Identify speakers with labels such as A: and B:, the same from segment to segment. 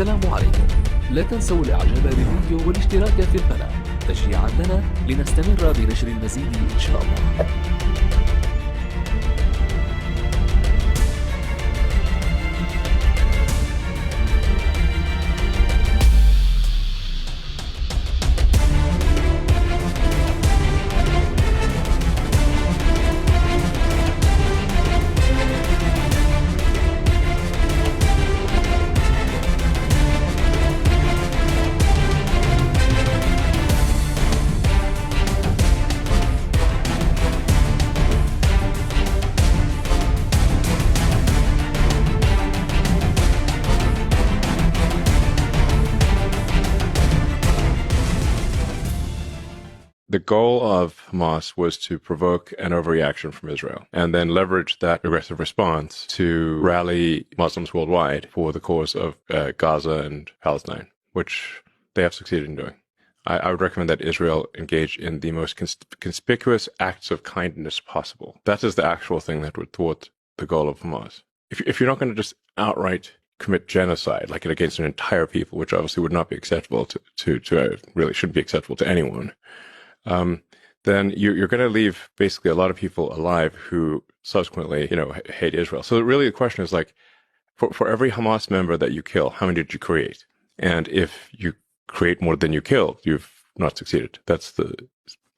A: السلام عليكم. لا تنسوا الاعجاب بالفيديو والاشتراك في القناة تشجيعا لنا لنستمر بنشر المزيد ان شاء الله.
B: The goal of Hamas was to provoke an overreaction from Israel and then leverage that aggressive response to rally Muslims worldwide for the cause of Gaza and Palestine, which they have succeeded in doing. I would recommend that Israel engage in the most conspicuous acts of kindness possible. That is the actual thing that would thwart the goal of Hamas. If you're not going to just outright commit genocide, like against an entire people, which obviously would not be acceptable to really shouldn't be acceptable to anyone, then you're going to leave basically a lot of people alive who subsequently, hate Israel. So really the question is like, for every Hamas member that you kill, how many did you create? And if you create more than you killed, you've not succeeded. That's the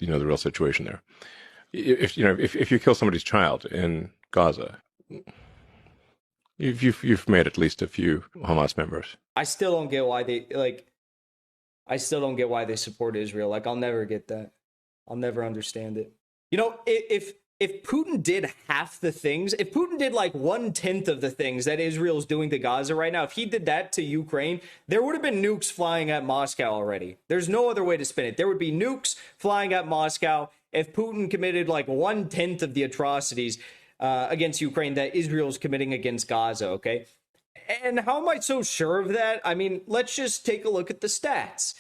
B: real situation there. If you kill somebody's child in Gaza, you've made at least a few Hamas members.
C: I still don't get why they support Israel. Like, I'll never get that. I'll never understand it. If Putin did half the things, if Putin did like 1/10 of the things that Israel's doing to Gaza right now, if he did that to Ukraine, there would have been nukes flying at Moscow already. There's no other way to spin it. There would be nukes flying at Moscow if Putin committed like 1/10 of the atrocities against Ukraine that Israel's committing against Gaza, okay? And how am I so sure of that? I mean, let's just take a look at the stats.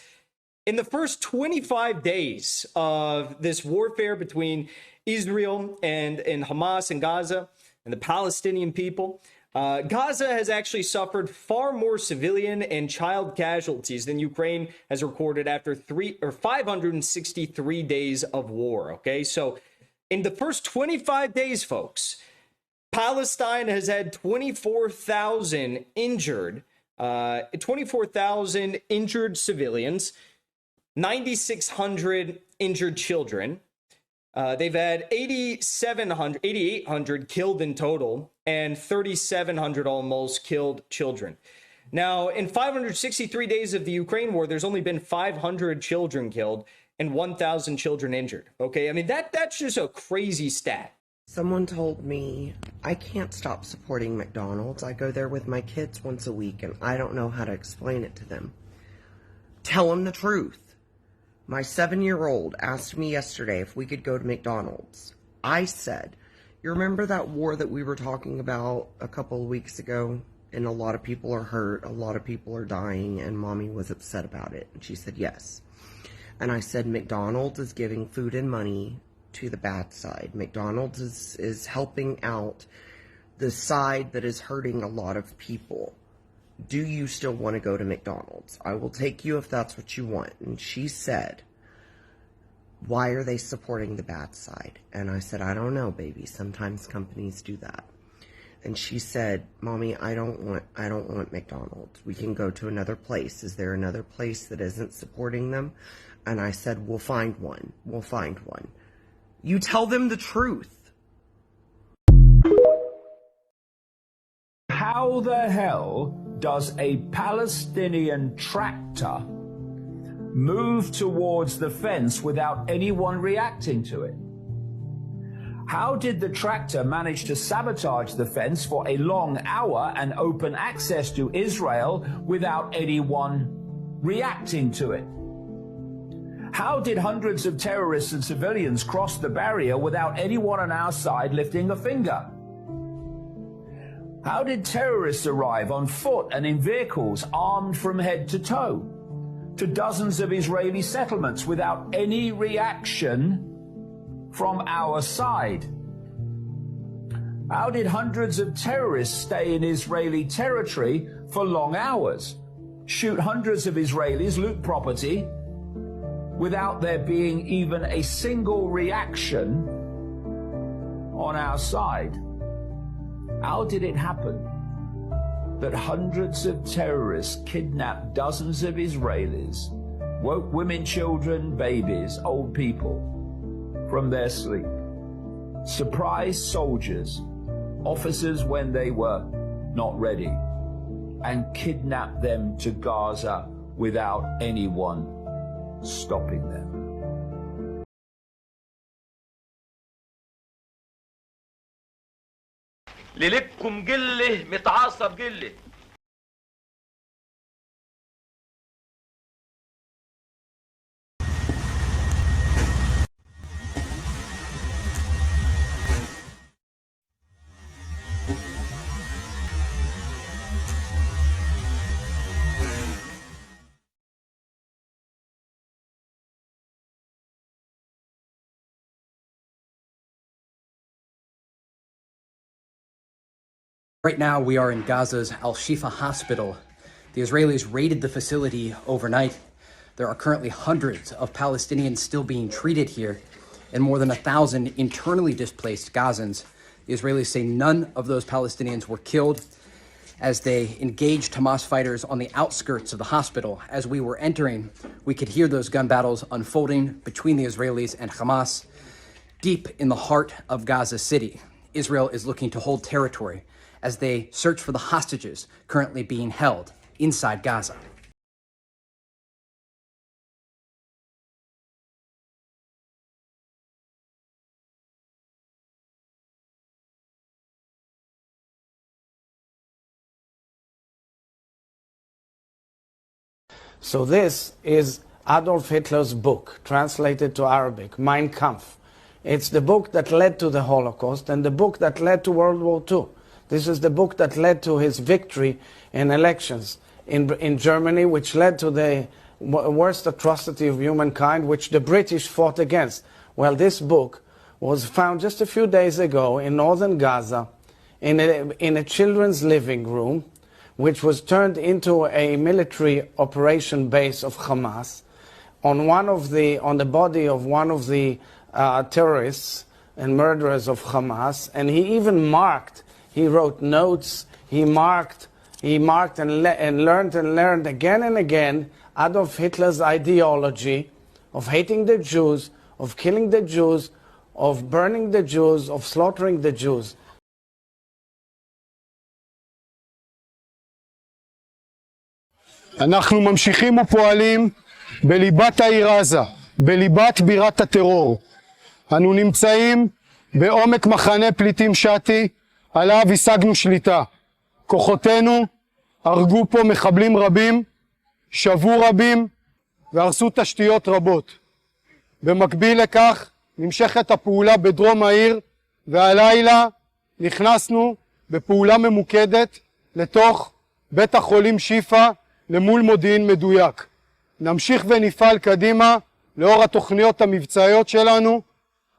C: In the first 25 days of this warfare between Israel and Hamas and Gaza and the Palestinian people, Gaza has actually suffered far more civilian and child casualties than Ukraine has recorded after 563 days of war, okay? So in the first 25 days, folks, Palestine has had 24,000 injured civilians, 9,600 injured children. They've had 8,800 killed in total and 3,700 almost killed children. Now, in 563 days of the Ukraine war, there's only been 500 children killed and 1,000 children injured. Okay, I mean, that's just a crazy stat.
D: Someone told me I can't stop supporting McDonald's. I go there with my kids once a week and I don't know how to explain it to them. Tell them the truth. My 7-year-old asked me yesterday if we could go to McDonald's. I said, you remember that war that we were talking about a couple of weeks ago? And a lot of people are hurt, a lot of people are dying, and Mommy was upset about it. And she said, yes. And I said, McDonald's is giving food and money to the bad side. McDonald's is helping out the side that is hurting a lot of people. Do you still want to go to McDonald's? I will take you if that's what you want. And she said, why are they supporting the bad side? And I said, I don't know, baby. Sometimes companies do that. And she said, Mommy, I don't want McDonald's. We can go to another place. Is there another place that isn't supporting them? And I said, we'll find one. We'll find one. You tell them the truth.
E: How the hell does a Palestinian tractor move towards the fence without anyone reacting to it? How did the tractor manage to sabotage the fence for a long hour and open access to Israel without anyone reacting to it? How did hundreds of terrorists and civilians cross the barrier without anyone on our side lifting a finger? How did terrorists arrive on foot and in vehicles armed from head to toe to dozens of Israeli settlements without any reaction from our side? How did hundreds of terrorists stay in Israeli territory for long hours shoot hundreds of Israelis, loot property, without there being even a single reaction on our side. How did it happen that hundreds of terrorists kidnapped dozens of Israelis, woke women, children, babies, old people from their sleep, surprised soldiers, officers when they were not ready, and kidnapped them to Gaza without anyone stopping them?
F: للبكم قله متعصب قله.
G: Right now, we are in Gaza's Al-Shifa hospital. The Israelis raided the facility overnight. There are currently hundreds of Palestinians still being treated here and more than 1,000 internally displaced Gazans. The Israelis say none of those Palestinians were killed as they engaged Hamas fighters on the outskirts of the hospital. As we were entering, we could hear those gun battles unfolding between the Israelis and Hamas deep in the heart of Gaza City. Israel is looking to hold territory as they search for the hostages currently being held inside Gaza.
H: So this is Adolf Hitler's book, translated to Arabic, Mein Kampf. It's the book that led to the Holocaust and the book that led to World War II. This is the book that led to his victory in elections in Germany, which led to the worst atrocity of humankind, which the British fought against. Well, this book was found just a few days ago in northern Gaza in a children's living room, which was turned into a military operation base of Hamas, on the body of one of the terrorists and murderers of Hamas, and he even marked. He wrote notes, he marked and learned again and again Adolf Hitler's ideology of hating the Jews, of killing the Jews, of burning the Jews, of slaughtering the Jews.
I: אנחנו ממשיכים ופועלים בליבת העיר עזה, בליבת בירת הטרור. אנו נמצאים בעומק מחנה פליטים שתי, עליו השגנו שליטה. כוחותינו הרגו פה מחבלים רבים, שבו רבים והרסו תשתיות רבות. במקביל לכך נמשכת הפעולה בדרום העיר, והלילה נכנסנו בפעולה ממוקדת לתוך בית החולים שיפה למול מודיעין מדויק. נמשיך ונפעל קדימה לאור התוכניות המבצעיות שלנו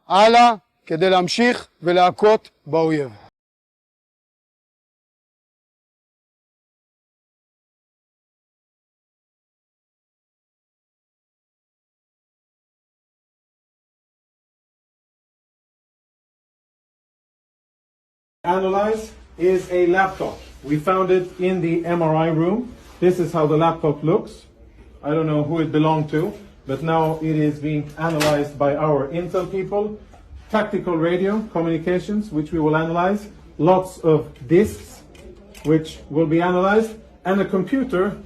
I: הלאה כדי להמשיך ולהכות באויב.
J: Analyze is a laptop. We found it in the MRI room. This is how the laptop looks. I don't know who it belonged to, but now it is being analyzed by our Intel people. Tactical radio communications, which we will analyze. Lots of disks, which will be analyzed. And a computer,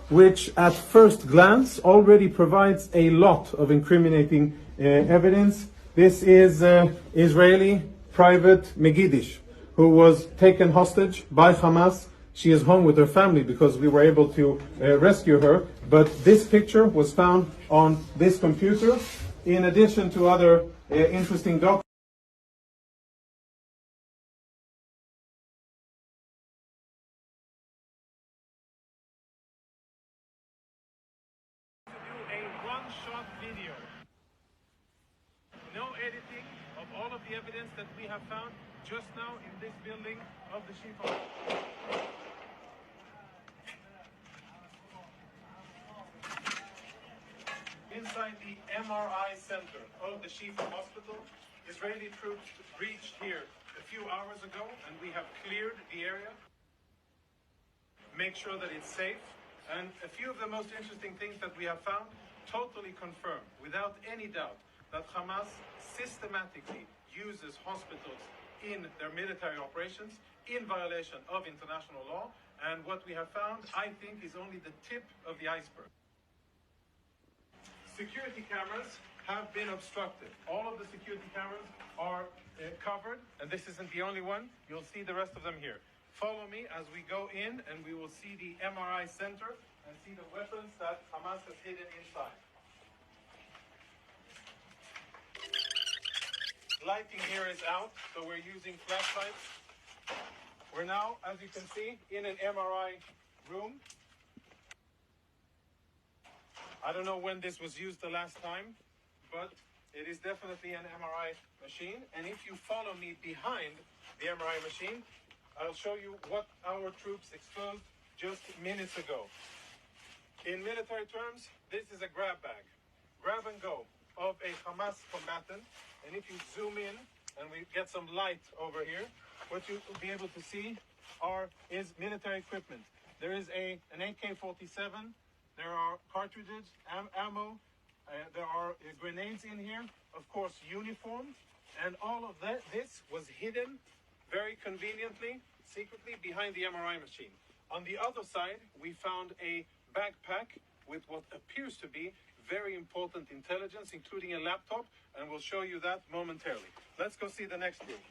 J: which at first glance already provides a lot of incriminating evidence. This is Israeli Private Megidish, who was taken hostage by Hamas. She is home with her family because we were able to rescue her. But this picture was found on this computer, in addition to other interesting documents.
K: A one-shot video. No editing of all of the evidence that we have found just now in this building of the Shifa'at.
J: inside the MRI center of the Shifa hospital. Israeli troops reached here a few hours ago, and we have cleared the area. Make sure that it's safe. And a few of the most interesting things that we have found totally confirm, without any doubt, that Hamas systematically uses hospitals in their military operations in violation of international law. And what we have found, I think, is only the tip of the iceberg. Security cameras have been obstructed. All of the security cameras are covered, and this isn't the only one. You'll see the rest of them here. Follow me as we go in, and we will see the MRI center and see the weapons that Hamas has hidden inside. Lighting here is out, so we're using flashlights. We're now, as you can see, in an MRI room. I don't know when this was used the last time, but it is definitely an MRI machine. And if you follow me behind the MRI machine, I'll show you what our troops exposed just minutes ago. In military terms, this is a grab bag, grab and go of a Hamas combatant. And if you zoom in and we get some light over here, what you'll be able to see is military equipment. There is an AK-47, there are cartridges, ammo, there are grenades in here, of course uniforms, and all of this was hidden very conveniently, secretly behind the MRI machine. On the other side, we found a backpack with what appears to be very important intelligence, including a laptop, and we'll show you that momentarily. Let's go see the next room.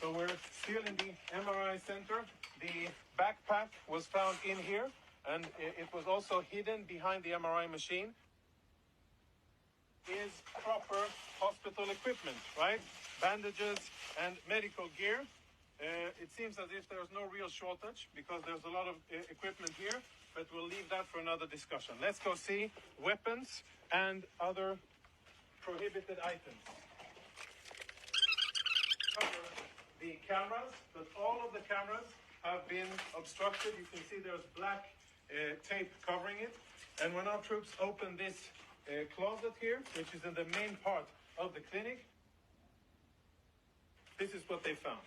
J: So we're still in the MRI center. The backpack was found in here, and it was also hidden behind the MRI machine. Is proper hospital equipment, right? Bandages and medical gear. It seems as if there's no real shortage because there's a lot of equipment here, but we'll leave that for another discussion. Let's go see weapons and other prohibited items. Cover the cameras, but all of the cameras have been obstructed. You can see there's black tape covering it. And when our troops open this closet here, which is in the main part of the clinic, this is what they found.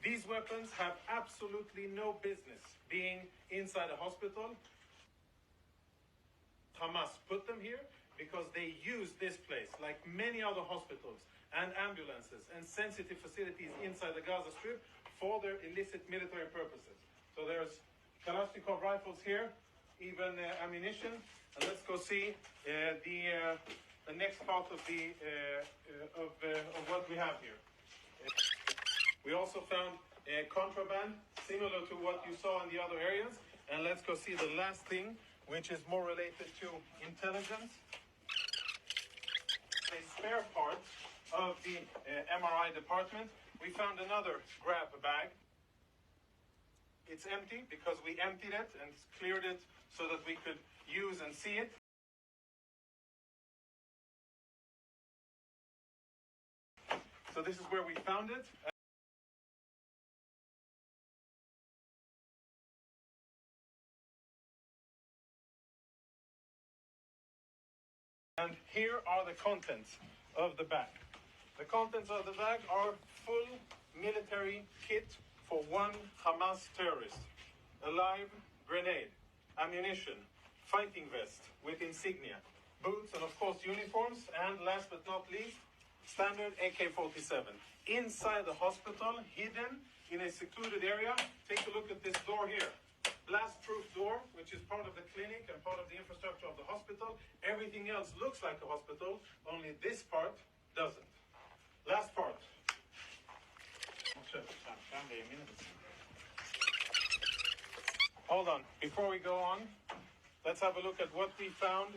J: These weapons have absolutely no business being inside a hospital. Hamas put them here because they use this place, like many other hospitals and ambulances and sensitive facilities inside the Gaza Strip, for their illicit military purposes. So there's Kalashnikov rifles here, even ammunition. And let's go see the next part of what we have here. We also found contraband, similar to what you saw in the other areas. And let's go see the last thing, which is more related to intelligence. A spare part of the MRI department. We found another grab bag. It's empty because we emptied it and cleared it so that we could use and see it. So this is where we found it. And here are the contents of the bag. The contents of the bag are full military kit for one Hamas terrorist. A live grenade, ammunition, fighting vest with insignia, boots, and of course uniforms, and last but not least, standard AK-47. Inside the hospital, hidden in a secluded area, take a look at this door here. Blast-proof door, which is part of the clinic and part of the infrastructure of the hospital. Everything else looks like a hospital, only this part doesn't. Last part. Hold on. Before we go on, let's have a look at what we found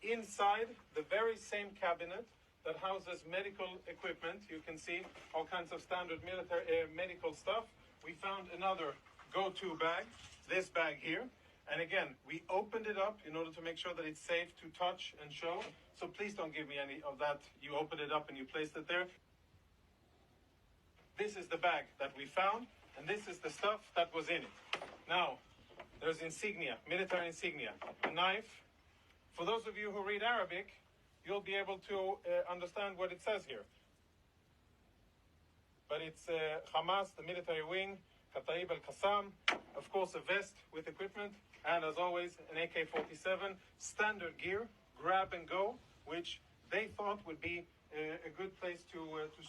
J: inside the very same cabinet that houses medical equipment. You can see all kinds of standard military medical stuff. We found another go-to bag, this bag here. And again, we opened it up in order to make sure that it's safe to touch and show. So please don't give me any of that. You opened it up and you placed it there. This is the bag that we found, and this is the stuff that was in it. Now, There's insignia, military insignia, a knife. For those of you who read Arabic, you'll be able to understand what it says here. But it's Hamas, the military wing, Kataib al-Qassam, of course a vest with equipment, and as always an AK-47, standard gear, grab and go, which they thought would be a good place to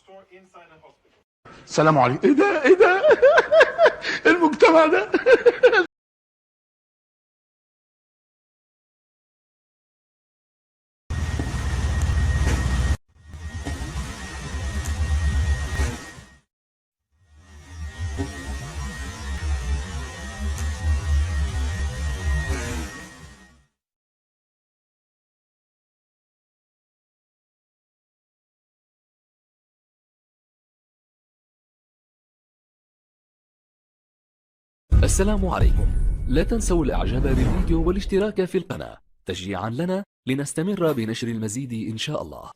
J: store inside a hospital.
L: السلام عليكم. ايه ده المجتمع ده.
A: السلام عليكم. لا تنسوا الاعجاب بالفيديو والاشتراك في القناة تشجيعا لنا لنستمر بنشر المزيد إن شاء الله.